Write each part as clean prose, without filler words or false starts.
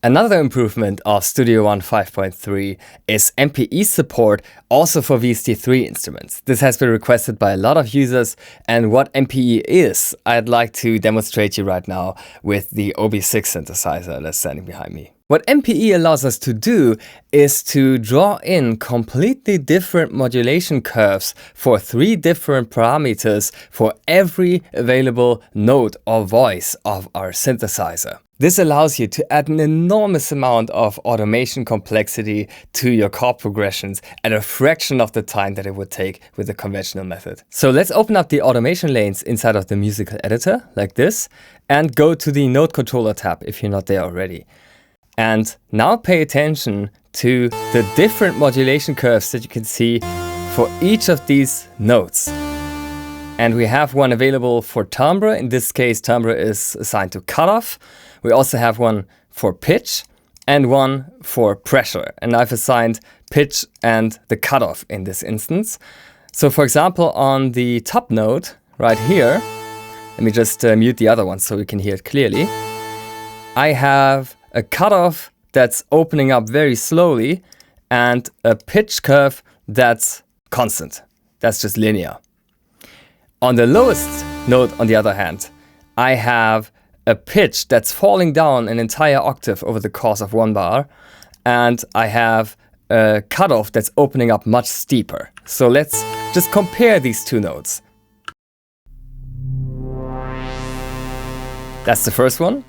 Another improvement of Studio One 5.3 is MPE support also for VST3 instruments. This has been requested by a lot of users, and what MPE is, I'd like to demonstrate you right now with the OB6 synthesizer that's standing behind me. What MPE allows us to do is to draw in completely different modulation curves for 3 different parameters for every available note or voice of our synthesizer. This allows you to add an enormous amount of automation complexity to your chord progressions at a fraction of the time that it would take with the conventional method. So let's open up the automation lanes inside of the musical editor like this and go to the Note Controller tab if you're not there already. And now pay attention to the different modulation curves that you can see for each of these notes. And we have one available for timbre. In this case, timbre is assigned to cutoff. We also have one for pitch and one for pressure. And I've assigned pitch and the cutoff in this instance. So for example, on the top note right here, let me just mute the other one so we can hear it clearly. I have a cutoff that's opening up very slowly and a pitch curve that's constant. That's just linear. On the lowest note, on the other hand, I have a pitch that's falling down an entire octave over the course of 1 bar, and I have a cutoff that's opening up much steeper. So let's just compare these 2 notes. That's the first one.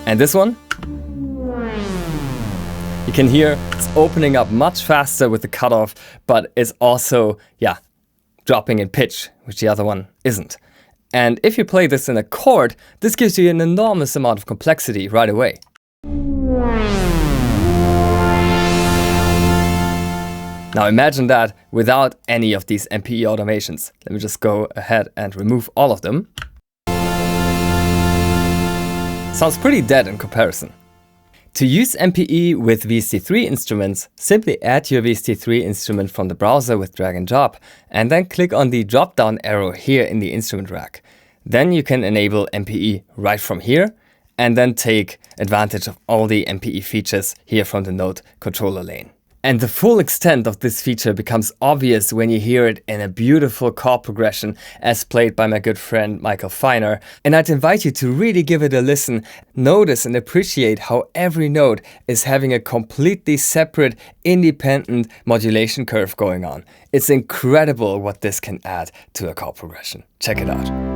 And this one? You can hear it's opening up much faster with the cutoff, but it's also, dropping in pitch, which the other one isn't. And if you play this in a chord, this gives you an enormous amount of complexity right away. Now imagine that without any of these MPE automations. Let me just go ahead and remove all of them. Sounds pretty dead in comparison. To use MPE with VST3 instruments, simply add your VST3 instrument from the browser with drag and drop, and then click on the drop-down arrow here in the instrument rack. Then you can enable MPE right from here, and then take advantage of all the MPE features here from the Note Controller lane. And the full extent of this feature becomes obvious when you hear it in a beautiful chord progression as played by my good friend Michael Feiner. And I'd invite you to really give it a listen, notice and appreciate how every note is having a completely separate, independent modulation curve going on. It's incredible what this can add to a chord progression. Check it out.